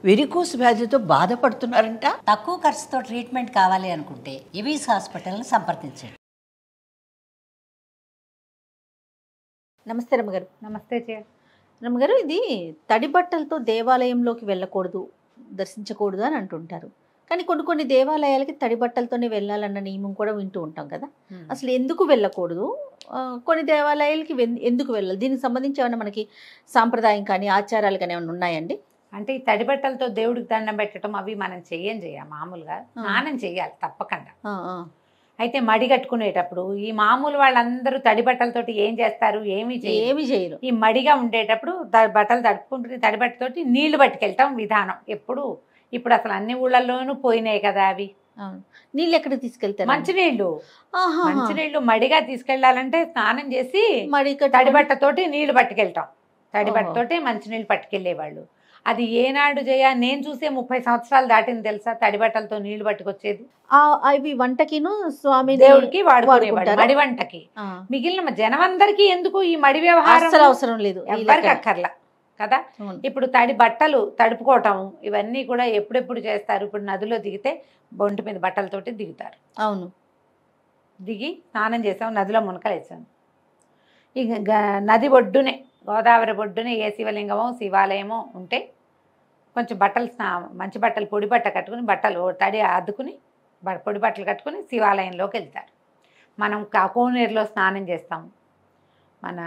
Varicose వ్యాధితో బాధపడుతున్నారంట. తక్కువ ఖర్చుతో ట్రీట్మెంట్ కావాలి అనుకుంటే ఎవిస్ హాస్పిటల్ని సంప్రదించండి. నమస్తే రమ్మగారు. నమస్తే చే రమ్మగారు, ఇది తడి బట్టలతో దేవాలయంలోకి వెళ్ళకూడదు, దర్శించకూడదు అని అంటుంటారు. కానీ కొన్ని దేవాలయాలకి తడి బట్టలతోనే వెళ్ళాలన్న నియమం కూడా వింటూ ఉంటాం కదా. అసలు ఎందుకు వెళ్ళకూడదు, కొన్ని దేవాలయాలకి ఎందుకు వెళ్ళాలి, దీనికి సంబంధించి ఏమైనా మనకి సాంప్రదాయం కానీ ఆచారాలు కానీ ఏమైనా ఉన్నాయండి? అంటే ఈ తడి బట్టలతో దేవుడికి దండం పెట్టడం అవి మనం చేయాలి. మామూలుగా స్నానం చేయాలి తప్పకుండా. అయితే మడి కట్టుకునేటప్పుడు ఈ మామూలు వాళ్ళందరూ తడి బట్టలతోటి ఏం చేస్తారు, ఏమి చేయరు. ఈ మడిగా ఉండేటప్పుడు బట్టలు తడుపుకుంటుంది తడి బట్టతోటి నీళ్లు పట్టుకెళ్ళటం విధానం. ఇప్పుడు అసలు అన్ని ఊళ్ళల్లోనూ పోయినాయి కదా అవి. నీళ్ళు ఎక్కడికి తీసుకెళ్తారు? మంచినీళ్ళు మడిగా తీసుకెళ్లాలంటే స్నానం చేసి తడి బట్టతోటి నీళ్లు పట్టుకెళ్ళటం. తడి బట్టతోటి మంచినీళ్ళు పట్టుకెళ్లేవాళ్ళు. అది ఏనాడు నేను చూసే 30 సంవత్సరాలు దాటింది తెలుసా తడి బట్టలతో నీళ్లు పట్టుకొచ్చేది. అవి వంటకిను స్వామి దేవుడికి వాడుకునేవాడు, మడి వంటకి. మిగిలిన జనమందరికీ ఎందుకు ఈ మడి వ్యవహారం అవసరం లేదు, ఎవరికి అక్కర్లా కదా. ఇప్పుడు తడి బట్టలు తడుపుకోవటం ఇవన్నీ కూడా ఎప్పుడెప్పుడు చేస్తారు. ఇప్పుడు నదిలో దిగితే బొంటి మీద బట్టలతోటి దిగుతారు. అవును, దిగి స్నానం చేసాం, నదిలో మునకలేసాం. ఇక నది ఒడ్డునే, గోదావరి ఒడ్డునే ఏ శివలింగమో శివాలయమో ఉంటే కొంచెం బట్టలు మంచి బట్టలు పొడి బట్ట కట్టుకుని బట్టలు తడి అద్దుకుని పొడి బట్టలు కట్టుకుని శివాలయంలోకి వెళ్తారు. మనం కోనేరులో స్నానం చేస్తాం, మన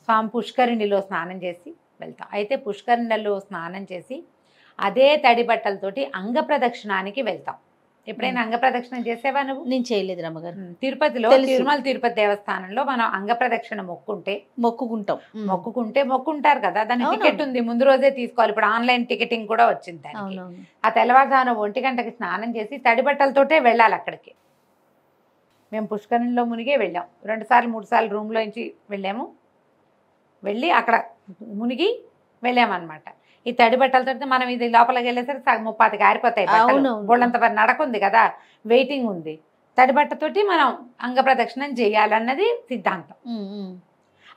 స్వామి పుష్కరిణిలో స్నానం చేసి వెళ్తాం. అయితే పుష్కరిణిలో స్నానం చేసి అదే తడి బట్టలతోటి అంగ ప్రదక్షిణానికి వెళ్తాం. ఎప్పుడైనా అంగ ప్రదక్షిణ చేసేవా నువ్వు? నేను చేయలేదు రమ్మగారు. తిరుపతిలో తిరుమల తిరుపతి దేవస్థానంలో మనం అంగ ప్రదక్షిణ మొక్కుంటారు కదా. దాని టికెట్ ఉంది, ముందు రోజే తీసుకోవాలి. ఇప్పుడు ఆన్లైన్ టికెటింగ్ కూడా వచ్చింది దానికి. ఆ తెల్లవారుజామున 1 గంటకి స్నానం చేసి తడి బట్టలతోటే వెళ్ళాలి అక్కడికి. మేము పుష్కరిణిలో మునిగే వెళ్ళాం. 2 సార్లు 3 సార్లు రూమ్లో నుంచి వెళ్ళాము. వెళ్ళి అక్కడ మునిగి వెళ్ళామన్నమాట. ఈ తడి బట్టలతో మనం ఇది లోపలికి వెళ్ళేసరికి 30 ఆరిపోతాయి. బోళ్ళంత నడకుంది కదా, వెయిటింగ్ ఉంది. తడి బట్టతోటి మనం అంగ ప్రదక్షిణం చేయాలన్నది సిద్ధాంతం.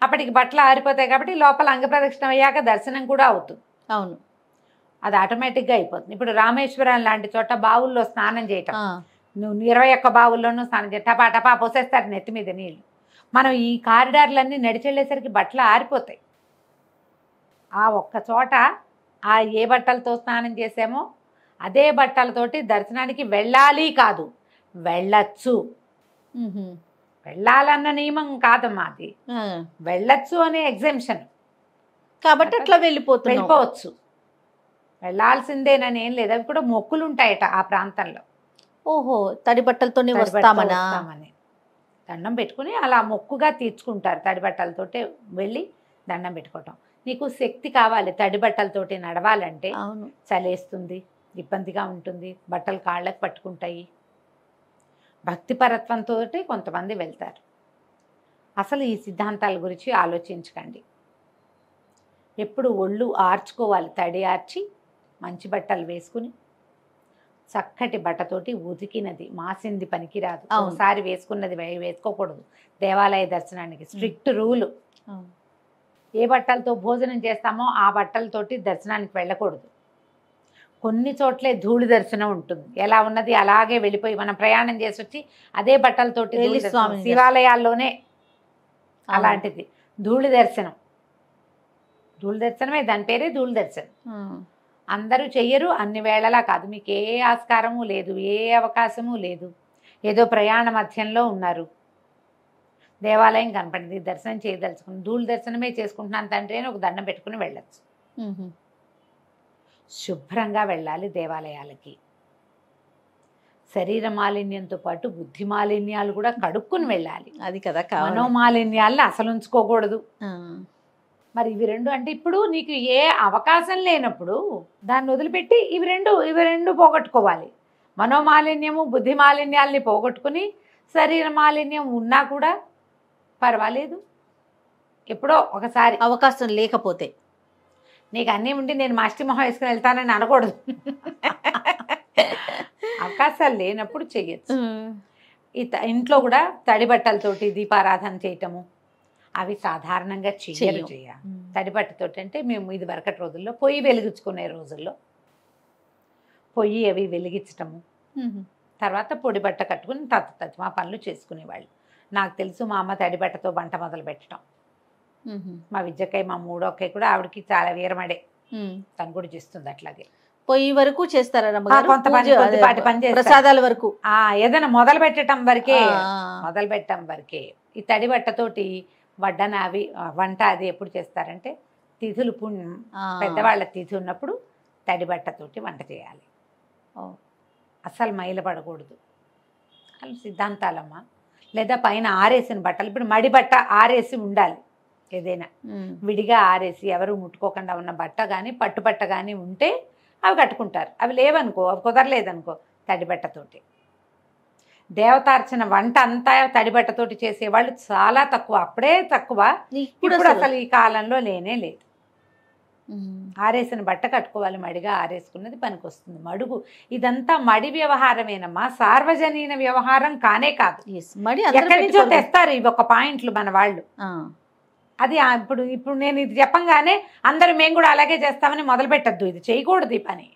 అప్పటికి బట్టలు ఆరిపోతాయి కాబట్టి లోపల అంగ ప్రదక్షిణం అయ్యాక దర్శనం కూడా అవుతుంది. అవును, అది ఆటోమేటిక్గా అయిపోతుంది. ఇప్పుడు రామేశ్వరం లాంటి చోట బావుల్లో స్నానం చేయటం, నువ్వు 21 బావుల్లోనూ స్నానం చేయ టపా టపా పోసేస్తారు నెత్తి మీద నీళ్ళు. మనం ఈ కారిడార్లన్నీ నడిచెళ్ళేసరికి బట్టలు ఆరిపోతాయి. ఆ ఒక్క చోట ఏ బట్టలతో స్నానం చేసామో అదే బట్టలతోటి దర్శనానికి వెళ్ళాలి కాదు, వెళ్ళచ్చు. వెళ్ళాలన్న నియమం కాదమ్మా అది, వెళ్ళచ్చు అనే ఎగ్జామ్షన్ కాబట్టి అట్లా వెళ్ళిపోవచ్చు. వెళ్ళాల్సిందేనని ఏం లేదు. అవి కూడా మొక్కులు ఉంటాయట ఆ ప్రాంతంలో. ఓహో, తడి బట్టలతోనే వస్తామని దండం పెట్టుకుని అలా మొక్కుగా తీర్చుకుంటారు. తడి బట్టలతోటే వెళ్ళి దండం పెట్టుకోవటం. నీకు శక్తి కావాలి తడి బట్టలతోటి నడవాలంటే. చలేస్తుంది, ఇబ్బందిగా ఉంటుంది, బట్టలు కాళ్ళకు పట్టుకుంటాయి. భక్తిపరత్వంతో కొంతమంది వెళ్తారు. అసలు ఈ సిద్ధాంతాల గురించి ఆలోచించకండి. ఎప్పుడు ఒళ్ళు ఆర్చుకోవాలి, తడి ఆర్చి మంచి బట్టలు వేసుకుని చక్కటి బట్టతోటి ఉతికినది మాసింది పనికిరాదు. ఒకసారి వేసుకున్నది వేసుకోకూడదు. దేవాలయ దర్శనానికి స్ట్రిక్ట్ రూలు. ఏ బట్టలతో భోజనం చేస్తామో ఆ బట్టలతోటి దర్శనానికి వెళ్ళకూడదు. కొన్ని చోట్లే ధూళి దర్శనం ఉంటుంది. ఎలా ఉన్నది అలాగే వెళ్ళిపోయి మనం ప్రయాణం చేసి వచ్చి అదే బట్టలతోటి శివాలయాల్లోనే అలాంటిది ధూళి దర్శనం. ధూళి దర్శనమే, దాని పేరే ధూళి దర్శనం. అందరూ చెయ్యరు, అన్ని వేళలా కాదు. మీకు ఏ ఆస్కారము లేదు, ఏ అవకాశము లేదు. ఏదో ప్రయాణ మధ్యంలో ఉన్నారు, దేవాలయం కనపడింది, దర్శనం చేయదలుచుకుని ధూళి దర్శనమే చేసుకుంటున్నాను తండ్రి అని ఒక దండం పెట్టుకుని వెళ్ళచ్చు. శుభ్రంగా వెళ్ళాలి దేవాలయాలకి. శరీర మాలిన్యంతో పాటు బుద్ధి మాలిన్యాలు కూడా కడుక్కుని వెళ్ళాలి. అది కదా, మనోమాలిన్యాలను అసలు ఉంచుకోకూడదు. మరి ఇవి రెండు అంటే ఇప్పుడు నీకు ఏ అవకాశం లేనప్పుడు దాన్ని వదిలిపెట్టి ఇవి రెండు పోగొట్టుకోవాలి. మనోమాలిన్యము బుద్ధి మాలిన్యాలని పోగొట్టుకుని శరీర మాలిన్యం ఉన్నా కూడా పర్వాలేదు. ఎప్పుడో ఒకసారి అవకాశం లేకపోతే, నీకు అన్నీ ఉండి నేను మాస్టిమొహం వేసుకుని వెళ్తానని అనకూడదు. అవకాశాలు లేనప్పుడు చెయ్యొచ్చు. ఇంట్లో కూడా తడి బట్టలతోటి దీపారాధన చేయటము అవి సాధారణంగా చెయ్యాలి. తడి బట్టతోటి అంటే మేము ఇది వరకటి రోజుల్లో పొయ్యి వెలిగించుకునే రోజుల్లో పొయ్యి అవి వెలిగించటము, తర్వాత పొడి బట్ట కట్టుకుని మా పనులు చేసుకునేవాళ్ళు. నాకు తెలుసు మా అమ్మ తడి బట్టతో వంట మొదలు పెట్టడం. మా విద్యకై మా మూడో అక్కయ్య కూడా ఆవిడకి చాలా వీరమడే, తను కూడా చేస్తుంది అట్లాగే. పొయ్యి వరకు చేస్తారా రమ్మగారు? కొంత పని కొద్దిపాటి పని చేస్తారు. ప్రసాదాల వరకు ఏదైనా మొదలు పెట్టడం వరకే. ఈ తడి బట్టతోటి వడ్డన అవి వంట అది ఎప్పుడు చేస్తారంటే తిథులు పెద్దవాళ్ళ తిథి ఉన్నప్పుడు తడి బట్టతోటి వంట చేయాలి. అస్సలు మైల పడకూడదు అని సిద్ధాంతాలమ్మా. లేదా పైన ఆరేసిన బట్టలు, ఇప్పుడు మడి బట్ట ఆరేసి ఉండాలి. ఏదైనా విడిగా ఆరేసి ఎవరు ముట్టుకోకుండా ఉన్న బట్ట కానీ పట్టు బట్ట కానీ ఉంటే అవి కట్టుకుంటారు. అవి లేవనుకో, అవి కుదరలేదనుకో, తడి బట్టతోటి. దేవతార్చన వంట అంతా తడి బట్టతోటి చేసేవాళ్ళు చాలా తక్కువ, అప్పుడే తక్కువ. ఇప్పుడు అసలు ఈ కాలంలో లేనే లేదు. ఆరేసిన బట్ట కట్టుకోవాలి, మడిగా ఆరేసుకున్నది పనికి వస్తుంది. మడుగు ఇదంతా మడి వ్యవహారమేనమ్మా, సార్వజనీన వ్యవహారం కానే కాదు. ఎక్కడి నుంచో తెస్తారు ఇవి ఒక పాయింట్లు మన వాళ్ళు. అది ఇప్పుడు నేను ఇది చెప్పంగానే అందరూ మేము కూడా అలాగే చేస్తామని మొదలు పెట్టద్దు. ఇది చేయకూడదు ఈ పని.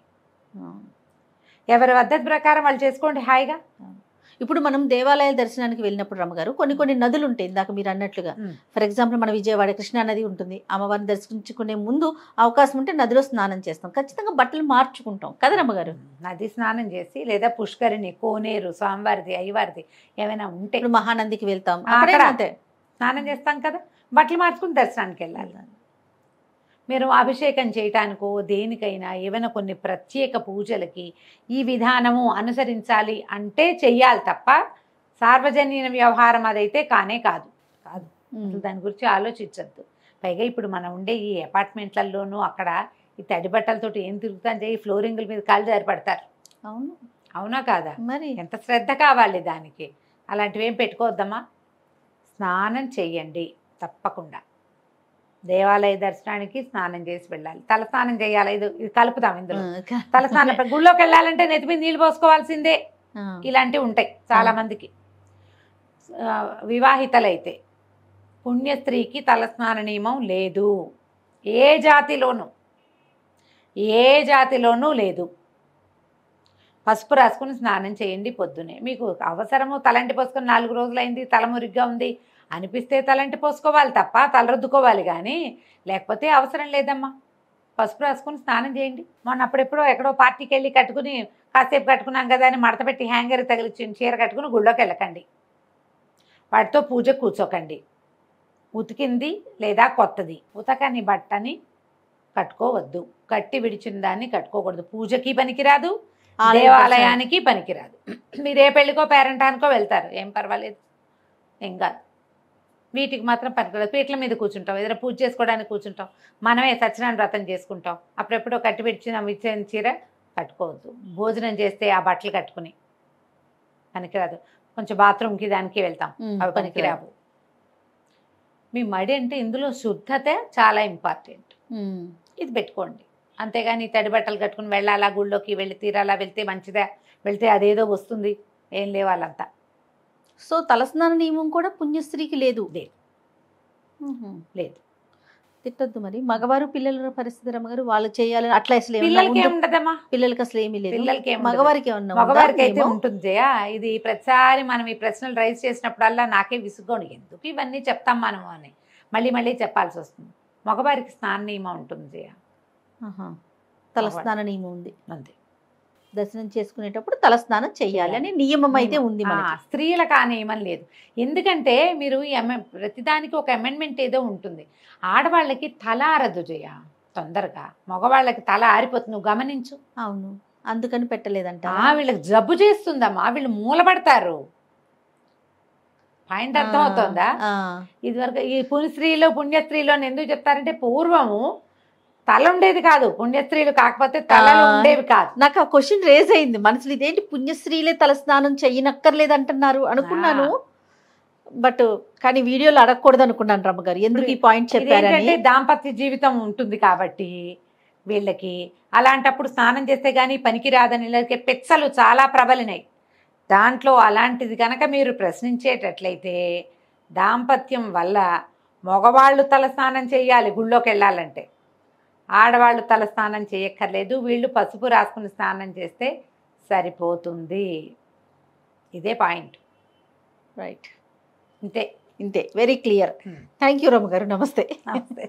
ఎవరి పద్ధతి ప్రకారం వాళ్ళు చేసుకోండి హాయిగా. ఇప్పుడు మనం దేవాలయాల దర్శనానికి వెళ్ళినప్పుడు రమ్మగారు కొన్ని నదులు ఉంటాయి ఇందాక మీరు అన్నట్లుగా. ఫర్ ఎగ్జాంపుల్ మన విజయవాడ కృష్ణా నది ఉంటుంది. అమ్మవారిని దర్శించుకునే ముందు అవకాశం ఉంటే నదిలో స్నానం చేస్తాం, ఖచ్చితంగా బట్టలు మార్చుకుంటాం కదా రమ్మగారు. నది స్నానం చేసి లేదా పుష్కరిణి, కోనేరు, స్వామివారిది, అయ్యవారిది ఏమైనా ఉంటే మహానందికి వెళ్తాం, స్నానం చేస్తాం కదా, బట్టలు మార్చుకుని దర్శనానికి వెళ్ళాలి. మీరు అభిషేకం చేయటానికో దేనికైనా ఏమైనా కొన్ని ప్రత్యేక పూజలకి ఈ విధానము అనుసరించాలి అంటే చెయ్యాలి తప్ప సార్వజనీన వ్యవహారం అదైతే కానే కాదు. దాని గురించి ఆలోచించద్దు. పైగా ఇప్పుడు మనం ఉండే ఈ అపార్ట్మెంట్లలోనూ అక్కడ ఈ తడి బట్టలతోటి ఏం తిరుగుతాను చేయి, ఫ్లోరింగుల మీద కాళ్ళు జారిపడతారు. అవునా కాదా? మరి ఎంత శ్రద్ధ కావాలి దానికి. అలాంటివి ఏం పెట్టుకోవద్దమ్మా. స్నానం చెయ్యండి తప్పకుండా. దేవాలయ దర్శనానికి స్నానం చేసి వెళ్ళాలి, తలస్నానం చేయాలి. ఇది కలుపుతాం ఇందులో. తలస్నానం గుళ్ళోకి వెళ్ళాలంటే నెత్తిమీ నీళ్ళు పోసుకోవాల్సిందే. ఇలాంటివి ఉంటాయి చాలా మందికి. వివాహితలైతే పుణ్యస్త్రీకి తలస్నాన నియమం లేదు, ఏ జాతిలోనూ లేదు. పసుపు రాసుకుని స్నానం చేయండి పొద్దునే. మీకు అవసరము తలంటి పోసుకొని 4 రోజులైంది తలమురిగ్గా ఉంది అనిపిస్తే తలంటి పోసుకోవాలి తప్ప తల రుద్దుకోవాలి కానీ, లేకపోతే అవసరం లేదమ్మా. పసుపు రాసుకుని స్నానం చేయండి. మొన్న అప్పుడెప్పుడో ఎక్కడో పార్టీకి వెళ్ళి కట్టుకుని కాసేపు కట్టుకున్నాం కదా అని మడత పెట్టి హ్యాంగర్ తగిలిచ్చిన చీర కట్టుకుని గుళ్ళోకి వెళ్ళకండి. వాటితో పూజ కూర్చోకండి. ఉతికింది లేదా కొత్తది ఉతకని బట్టని కట్టుకోవద్దు, కట్టి విడిచిన దాన్ని కట్టుకోకూడదు. పూజకి పనికిరాదు, దేవాలయానికి పనికిరాదు. మీరు ఏ పెళ్ళికో పేరంటానికో వెళ్తారు, ఏం పర్వాలేదు, ఏం కాదు. వీటికి మాత్రం పనికిరాదు. పీటల మీద కూర్చుంటాం, ఏదైనా పూజ చేసుకోవడానికి కూర్చుంటాం, మనమే సత్యనారాయణ వ్రతం చేసుకుంటాం, అప్పుడెప్పుడో కట్టి విడిచిన చీర కట్టుకోవద్దు. భోజనం చేస్తే ఆ బట్టలు కట్టుకుని పనికిరాదు. కొంచెం బాత్రూమ్కి దానికి వెళ్తాం, అవి పనికిరావు. మీ మడి అంటే ఇందులో శుద్ధత చాలా ఇంపార్టెంట్, ఇది పెట్టుకోండి. అంతేగాని తడి బట్టలు కట్టుకుని వెళ్ళాలా గుళ్ళోకి వెళ్ళి తీరాలా, వెళ్తే మంచిదా, వెళ్తే అదేదో వస్తుంది, ఏం లేవాలంతా. సో తలస్నాన నియమం కూడా పుణ్యస్త్రీకి లేదు. లేదు. తిట్టద్దు మరి. మగవారు పిల్లల పరిస్థితి రమ్మగారు, వాళ్ళు చేయాలని అట్లా అసలు పిల్లలకి ఏముండదమ్మా. పిల్లలకి అసలు ఏమీ లేదు, మగవారికి అయితే ఉంటుంది జయ. ఇది ప్రతిసారి మనం ఈ ప్రశ్నలు రైజ్ చేసినప్పుడల్లా నాకే విసుగోని, ఎందుకు ఇవన్నీ చెప్తాం మనము అని మళ్ళీ చెప్పాల్సి వస్తుంది. మగవారికి స్నాన నియమం ఉంటుంది జయ, తలస్నాన నియమం ఉంది. అంతే. దర్శనం చేసుకునేటప్పుడు తలస్నానం చెయ్యాలి అని నియమం అయితే ఉంది. స్త్రీలకు ఆ నియమం లేదు. ఎందుకంటే మీరు ప్రతిదానికి ఒక అమెండ్మెంట్ ఏదో ఉంటుంది. ఆడవాళ్ళకి తల ఆరదు జయ తొందరగా, మగవాళ్ళకి తల ఆరిపోతుంది, నువ్వు గమనించు. అవును, అందుకని పెట్టలేదంట. వీళ్ళకి జబ్బు చేస్తుందమ్మా, వీళ్ళు మూలపడతారు. పాయింట్ అర్థం అవుతుందా? ఇదివరకు ఈ పుణ్యస్త్రీలో ఎందుకు చెప్తారంటే పూర్వము తల ఉండేది కాదు, పుణ్యస్త్రీలు కాకపోతే తలలు ఉండేవి కాదు. నాకు ఆ క్వశ్చన్ రేజ్ అయింది మనసులో, ఇదేంటి పుణ్యస్త్రీలే తలస్నానం చెయ్యనక్కర్లేదు అంటున్నారు అనుకున్నాను. బట్ కానీ వీడియోలో అడగకూడదు అనుకున్నాను రమ్మగారు, ఎందుకు ఈ పాయింట్ చెప్పారంటే దాంపత్య జీవితం ఉంటుంది కాబట్టి వీళ్ళకి. అలాంటప్పుడు స్నానం చేస్తే కానీ పనికి రాదని పెచ్చలు చాలా ప్రబలినాయి. దాంట్లో అలాంటిది కనుక మీరు ప్రశ్నించేటట్లయితే దాంపత్యం వల్ల మగవాళ్ళు తల స్నానం చేయాలి గుళ్ళోకి వెళ్ళాలంటే, ఆడవాళ్ళు తల స్నానం చేయక్కర్లేదు, వీళ్ళు పసుపు రాసుకుని స్నానం చేస్తే సరిపోతుంది. ఇదే పాయింట్. రైట్, ఇంతే. ఇంతే, వెరీ క్లియర్. థ్యాంక్ యూ రమ్మ గారు, నమస్తే. నమస్తే.